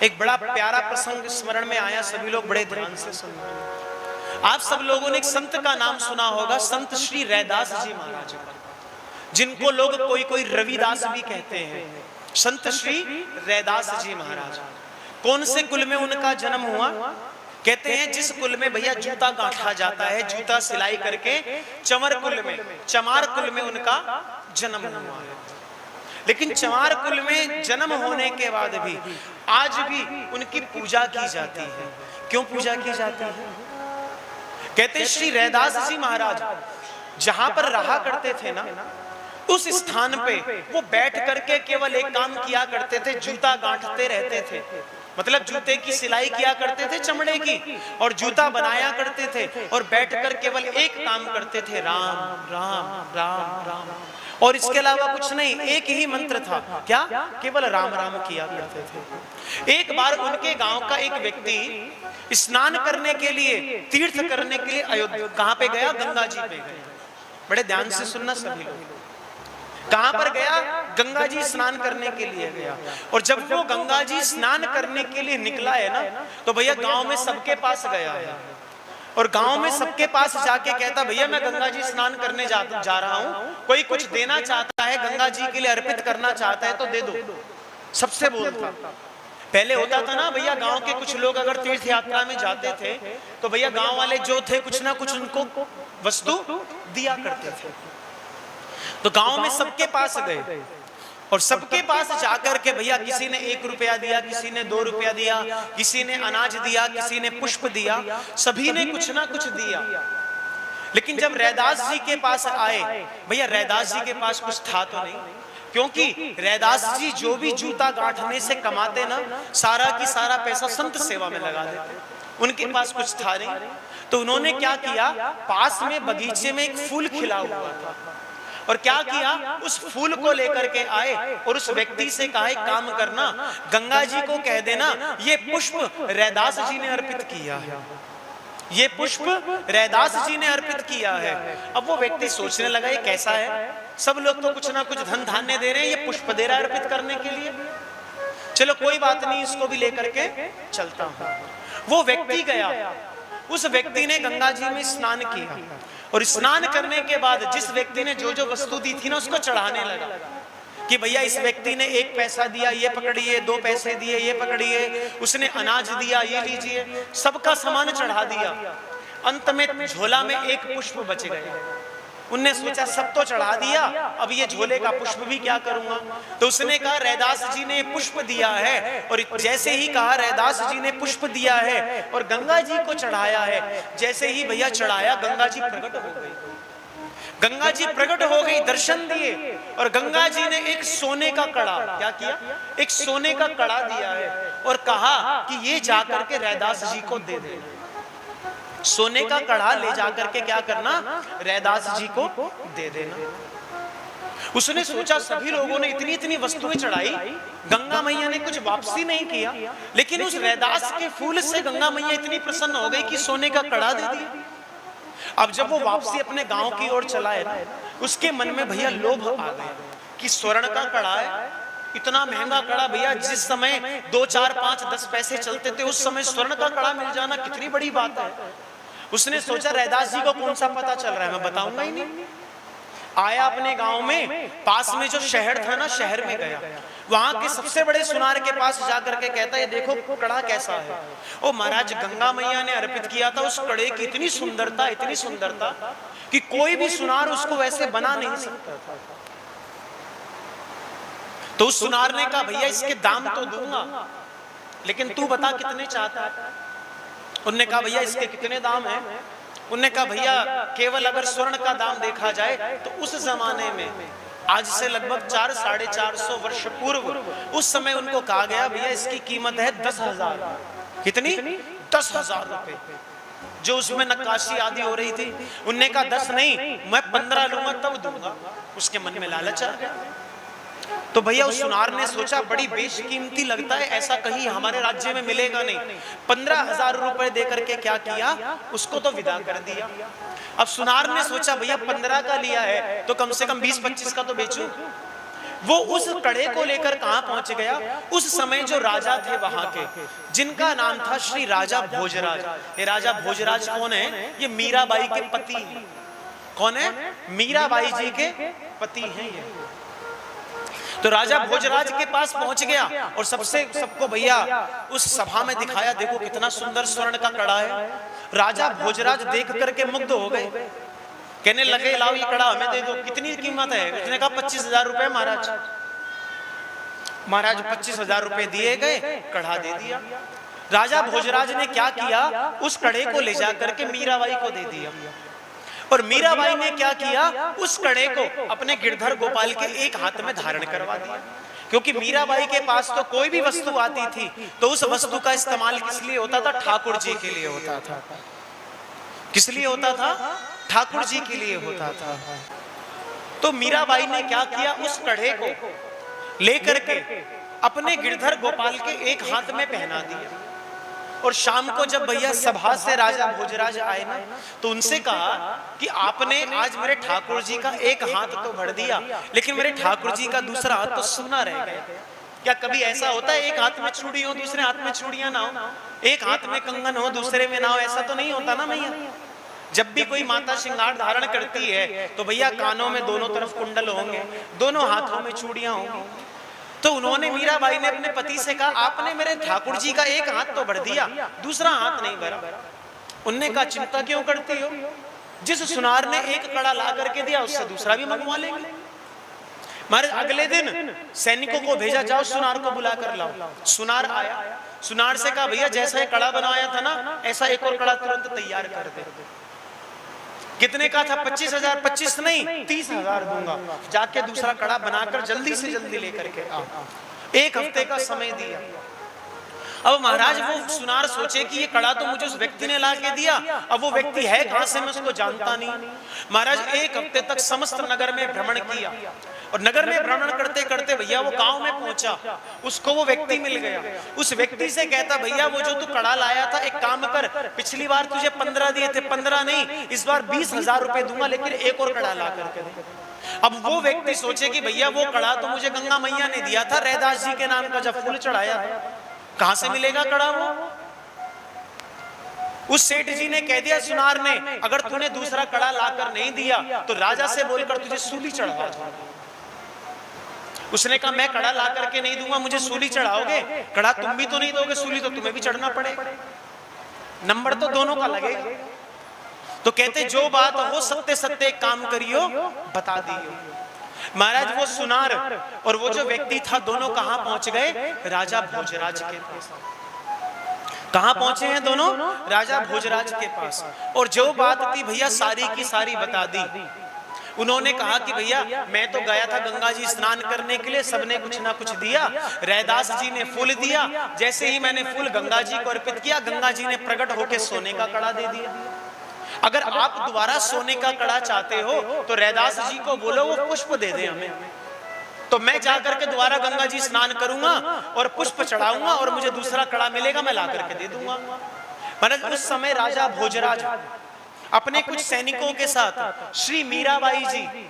एक बड़ा प्यारा प्रसंग स्मरण में आया, सभी लोग बड़े ध्यान से सुन। आप सब लोगों ने एक संत का नाम सुना होगा, संत श्री रैदास जी महाराज, जिनको लोग कोई कोई रविदास भी कहते हैं। संत श्री रैदास जी महाराज, कौन से कुल में उनका जन्म हुआ? कहते हैं जिस कुल में भैया जूता गांठा जाता है, जूता सिलाई करके, चमर कुल में, चमार कुल में उनका जन्म हुआ है। लेकिन चमार कुल में जन्म होने के बाद भी आज भी उनकी पूजा की जाती है। क्यों पूजा की जाती है? कहते हैं श्री रैदास जी महाराज जहां पर रहा करते थे ना, उस स्थान पे वो बैठ करके केवल एक काम किया करते थे, जूता गांठते रहते थे। मतलब जूते की सिलाई किया करते थे चमड़े की, और जूता बनाया करते थे, और बैठकर केवल एक काम करते थे, राम राम राम राम। और इसके अलावा कुछ नहीं, एक ही मंत्र था, क्या? केवल राम राम किया करते थे। एक बार उनके गांव का एक व्यक्ति स्नान करने के लिए, तीर्थ करने के लिए अयोध्या, कहां पे गया? गंगा जी पे गया। बड़े ध्यान से सुनना सभी लोग, कहां पर गया? गंगा जी स्नान करने के लिए गया। और जब वो गंगा जी स्नान करने के लिए निकला है ना, तो भैया गांव में सबके पास गया है, और गांव में सबके पास जाके कहता, भैया मैं गंगा जी स्नान करने जा रहा हूं, कोई कुछ देना चाहता है, गंगा जी के लिए अर्पित करना चाहता है तो दे दो। सबसे बोलता। पहले होता था ना भैया, गांव के कुछ लोग अगर तीर्थ यात्रा में जाते थे तो भैया गांव वाले जो थे कुछ ना कुछ उनको वस्तु दिया करते थे। तो गांव में सबके पास गए, और सबके पास जाकर के भैया किसी ने 1 रुपया दिया, किसी ने 2 रुपया दिया, किसी ने अनाज दिया, किसी ने पुष्प दिया, सभी ने कुछ ना कुछ दिया। लेकिन जब रैदास जी के पास आए, भैया रैदास जी के पास कुछ था तो नहीं, क्योंकि रैदास जी जो भी जूता गांठने से कमाते ना, सारा की सारा पैसा संत सेवा में लगा देते। उनके पास कुछ था नहीं। तो उन्होंने क्या किया, पास में बगीचे में एक फूल खिला हुआ था, और क्या किया, उस फूल को लेकर के आए और उस व्यक्ति से कहा, एक काम करना, गंगा जी को कह देना ये पुष्प रैदास जी ने अर्पित किया है, ये पुष्प रैदास जी ने अर्पित किया है। अब वो व्यक्ति सोचने लगा, ये कैसा है, सब लोग तो कुछ ना कुछ धन धान्य दे रहे हैं, ये पुष्प दे रहा है अर्पित करने के लिए, चलो कोई बात नहीं, इसको भी लेकर के चलता हूं। वो व्यक्ति गया, उस व्यक्ति ने गंगा जी में स्नान किया, और स्नान करने के बाद जिस व्यक्ति ने जो जो वस्तु दी थी ना, उसको चढ़ाने लगा कि भैया इस व्यक्ति ने 1 पैसा दिया, ये पकड़िए, 2 पैसे दिए, ये पकड़िए, उसने अनाज दिया, ये लीजिए, सबका सामान चढ़ा दिया। अंत में झोला में 1 पुष्प बच गए। उनने सोचा सब तो चढ़ा दिया, अब ये झोले का पुष्प भी क्या करूंगा? तो उसने कहा रैदास जी ने पुष्प दिया है, और जैसे ही कहा रैदास जी ने पुष्प दिया है और गंगा जी को चढ़ाया है, जैसे ही भैया चढ़ाया, गंगा जी प्रकट हो गई। गंगा जी प्रकट हो गई, दर्शन दिए, और गंगा जी ने एक सोने का कड़ा, क्या किया, एक सोने का कड़ा दिया है, और कहा कि ये जाकर के रैदास जी को दे दे। सोने का कड़ा ले जाकर के क्या करना, रैदास जी को दे देना। उसने सोचा सभी लोगों ने इतनी इतनी वस्तुएं चढ़ाई, गंगा मैया ने कुछ वापसी नहीं किया, लेकिन उस रैदास के फूल से गंगा मैया इतनी प्रसन्न हो गई कि सोने का कड़ा दे दिया। अब जब वो वापसी अपने गांव की ओर चला है, उसके मन में भैया लोभ आ गया कि स्वर्ण का कड़ा है, इतना महंगा कड़ा, भैया जिस समय 2, 4, 5, 10 पैसे चलते थे, उस समय स्वर्ण का कड़ा मिल जाना कितनी बड़ी बात है। उसने सोचा रैदास जी को कौन सा पता चल रहा है, मैं बताऊंगा ही नहीं। आया अपने गांव में, पास में जो शहर था ना, शहर में गया, वहां के सबसे बड़े सुनार के पास जाकर के कहता है, देखो कड़ा कैसा है। ओ महाराज, गंगा मैया ने अर्पित किया था, उस कड़े की इतनी सुंदरता, इतनी सुंदरता कि कोई भी सुनार उसको वैसे बना नहीं सकता था। तो उस सुनार ने कहा, भैया इसके दाम तो दूंगा, लेकिन तू बता कितने चाहता है। उन्होंने कहा, भैया इसके कितने दाम हैं? उन्होंने कहा, भैया केवल अगर स्वर्ण का दाम देखा जाए तो उस जमाने में, आज से लगभग 400 साढ़े 400 वर्ष पूर्व, उस समय उनको कहा गया, भैया इसकी कीमत है 10,000। कितनी? 10,000 रुपए, जो उसमें नक्काशी आदि हो रही थी। उन्होंने कहा 10 नहीं, मैं 15 लूंगा तब दूंगा। उसके मन में लालच आ गया। तो भैया उस सुनार ने सोचा, बड़ी बेशकीमती लगता है, ऐसा कहीं हमारे राज्य में मिलेगा नहीं। 15,000 रुपए देकर के क्या किया, उसको तो विदा कर दिया। अब सुनार ने सोचा, भैया 15 का लिया है तो कम से कम 20-25 का तो बेचूं। वो उस कड़े को लेकर कहां पहुंच गया? उस समय जो राजा थे वहां के, जिनका नाम था श्री राजा भोजराज। ये राजा भोजराज कौन है? ये मीराबाई के पति हैं। कौन है? मीराबाई जी के पति हैं ये। तो राजा भोजराज के पास पहुंच गया और सबको भैया उस सभा में दिखाया, देखो कितना सुंदर स्वर्ण का कड़ा है। राजा भोजराज देख करके मुग्ध हो गए, कहने लगे लाओ ये कड़ा हमें दे दो। कितनी कीमत है? उसने कहा 25,000 रुपए महाराज। महाराज 25,000 रुपए दिए गए, कड़ा दे दिया। राजा भोजराज ने क्या किया? उस कड़े को ले जाकर के मीराबाई को दे दिया। और मीराबाई ने क्या किया? उस कड़े को अपने गिरधर गोपाल के एक हाथ में धारण करवा दिया। क्योंकि मीराबाई के पास तो कोई भी वस्तु आती थी तो उस वस्तु का इस्तेमाल किस लिए होता था? ठाकुर जी के लिए होता था। किस लिए होता था? ठाकुर जी के लिए होता था। तो मीराबाई ने क्या किया? उस कड़े को लेकर के अपने गिरधर गोपाल के एक हाथ में पहना दिया। और शाम को जब भैया सभा से राजा भोजराज आए ना, तो उनसे कहा कि आपने आज मेरे ठाकुर जी का एक हाथ तो भर दिया, लेकिन मेरे ठाकुर जी का दूसरा हाथ तो सूना रह गया। क्या कभी ऐसा होता है एक हाथ में चूड़ी हो, दूसरे हाथ में चूड़ियां ना हो? एक हाथ में कंगन हो, दूसरे में ना हो? ऐसा तो नहीं होता ना भैया। जब भी कोई माता श्रृंगार धारण करती है तो भैया कानों में दोनों तरफ कुंडल होंगे, दोनों हाथों में चूड़ियां होंगी। तो उन्होंने, मीराबाई ने अपने पति से कहा, आपने मेरे ठाकुर जी का एक हाथ तो भर दिया, दूसरा हाथ नहीं भरा। उनने कहा चिंता क्यों करती हो? जिस सुनार ने एक कड़ा ला करके दिया उससे दूसरा भी मंगवा लेंगे। महाराज अगले दिन सैनिकों को भेजा, जाओ सुनार को बुला कर लाओ। सुनार आया, सुनार से कहा भैया जैसा एक कड़ा बनवाया था ना, ऐसा एक और कड़ा तुरंत तैयार कर दे। कितने का था? 25,000। 25 नहीं 30,000 दूंगा। जाके दूसरा कड़ा बनाकर जल्दी से जल्दी लेकर के आओ। 1 हफ्ते का समय दिया। अब महाराज वो सुनार सोचे कि ये कड़ा तो मुझे उस व्यक्ति ने ला के दिया, अब वो व्यक्ति है कहां से, मैं उसको जानता नहीं। महाराज 1 हफ्ते तक समस्त नगर में भ्रमण किया और नगर में भ्रमण करते करते भैया वो गांव में पहुंचा, उसको वो व्यक्ति मिल गया। उस व्यक्ति से कहता, भैया वो जो तू कड़ा लाया था, एक काम कर, पिछली बार तुझे 15 दिए थे, 15 नहीं इस बार 20,000 रुपए दूंगा, लेकिन एक और कड़ा ला करके दे। अब वो व्यक्ति सोचे कि भैया वो कड़ा तो मुझे गंगा मैया ने दिया था, रैदास जी के नाम का जब फूल चढ़ाया, कहां से मिलेगा कड़ा? वो उस सेठ जी ने कह दिया सुनार ने, अगर तूने दूसरा कड़ा लाकर नहीं दिया तो राजा से बोलकर तुझे सूली चढ़वा दूंगा। उसने कहा मैं कड़ा ला करके नहीं दूंगा, मुझे सूली चढ़ाओगे? कड़ा तुम भी तो नहीं दोगे, सूली तो तुम्हें भी चढ़ना पड़ेगा, नंबर तो दोनों का लगेगा। तो कहते जो बात हो सत्य सत्य एक काम करियो, बता दियो। महाराज वो सुनार और वो जो व्यक्ति था दोनों कहां पहुंच गए? राजा भोजराज के पास। कहां पहुंचे हैं दोनों? राजा भोजराज के पास। और जो बात थी भैया सारी की सारी बता दी। उन्होंने कहा कि भैया मैं तो गया था गंगा जी स्नान करने के लिए, सबने कुछ ना कुछ दिया, रैदास जी ने फूल दिया, जैसे ही मैंने फूल गंगा जी को अर्पित किया, गंगा जी ने प्रकट होकर सोने का कड़ा दे दिया। अगर आप दोबारा सोने का कड़ा चाहते हो तो रैदास जी को बोलो वो पुष्प दे दे हमें, तो मैं जाकर के दोबारा गंगा जी स्नान करूंगा और पुष्प चढ़ाऊंगा और मुझे दूसरा कड़ा मिलेगा, मैं ला करके दे दूंगा। मतलब उस समय राजा भोजराज अपने कुछ सैनिकों के साथ श्री मीराबाई जी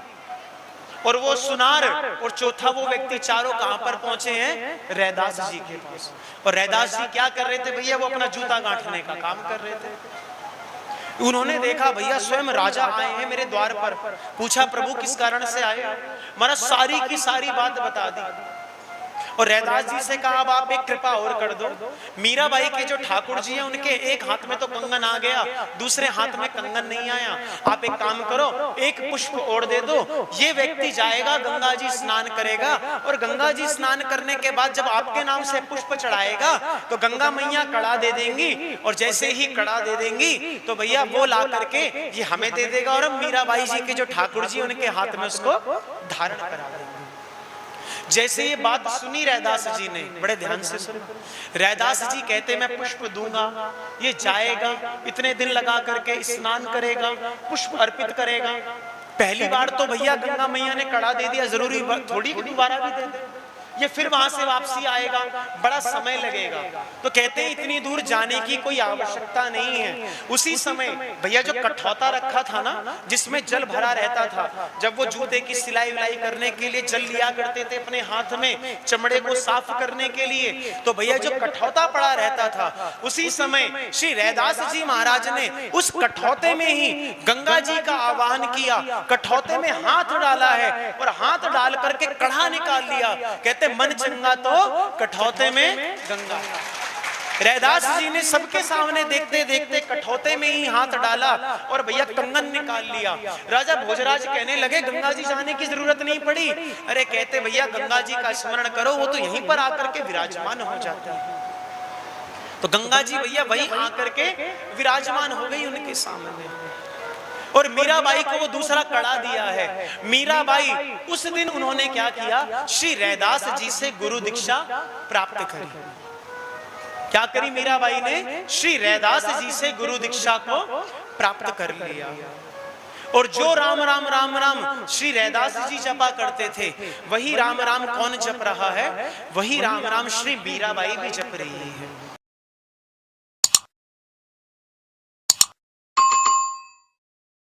और वो सुनार और चौथा वो व्यक्ति, चारों कहां पर पहुंचे हैं? रैदास जी के पास। और रैदास जी क्या कर रहे थे भैया? वो अपना जूता गांठने का काम कर रहे थे। उन्होंने देखा भैया स्वयं राजा आए हैं मेरे द्वार पर। पूछा प्रभु किस कारण से आए? महाराज सारी की सारी बात बता दी। और रैदास जी से कहा अब आप एक कृपा और कर दो, मीराबाई के जो ठाकुर जी हैं उनके एक हाथ में तो कंगन आ गया, दूसरे हाथ में कंगन नहीं आया। आप एक काम करो, एक पुष्प और दे दो, ये व्यक्ति जाएगा गंगा जी स्नान करेगा और गंगा जी स्नान करने के बाद जब आपके नाम से पुष्प चढ़ाएगा तो गंगा मैया कड़ा दे देंगी, और जैसे ही कड़ा दे देंगी तो भैया वो ला करके ये हमें दे देगा और हम मीराबाई जी के जो ठाकुर जी उनके हाथ में उसको धारण करा देंगे। जैसे ये बात सुनी रैदास जी ने, बड़े ध्यान से सुनो, रैदास जी कहते मैं पुष्प दूंगा, ये जाएगा, इतने दिन लगा करके स्नान करेगा, पुष्प अर्पित करेगा। पहली बार तो भैया गंगा मैया ने कड़ा दे दिया, जरूरी थोड़ी कि दोबारा भी दे दे, ये फिर वहां से वापसी आएगा, बड़ा समय लगेगा। तो कहते हैं इतनी दूर जाने की कोई आवश्यकता नहीं है। उसी समय भैया जो कठौता रखा था ना, जिसमें जल भरा रहता था, जब वो जूते की सिलाई विलाई करने के लिए जल लिया करते थे अपने हाथ में, चमड़े को साफ करने के लिए, तो भैया जो कठौता पड़ा रहता था, उसी समय श्री रैदास जी महाराज ने उस कठौते में ही गंगा जी का आवाहन किया, कठौते में हाथ डाला है और हाथ डाल करके कड़ा निकाल लिया। कहते मन चंगा तो कठौते में गंगा। रैदास जी ने सबके सामने देखते देखते कठौते में ही हाथ डाला और भैया कंगन निकाल लिया। राजा भोजराज कहने लगे गंगा जी जाने की जरूरत नहीं पड़ी। अरे कहते भैया गंगा जी का स्मरण करो, वो तो यहीं पर आकर के विराजमान हो जाती है। तो गंगा जी भैया वही आकर के विराजमान हो गई उनके सामने, और मीराबाई को वो दूसरा कड़ा दिया है। मीराबाई उस दिन उन्होंने क्या किया, श्री रैदास जी से गुरु दीक्षा प्राप्त करी। क्या करी मीराबाई ने, श्री रैदास जी से गुरु दीक्षा को प्राप्त कर लिया। और जो राम राम राम राम श्री रैदास जी जपा करते थे, वही राम राम कौन जप रहा है, वही राम राम श्री मीराबाई भी जप रही है।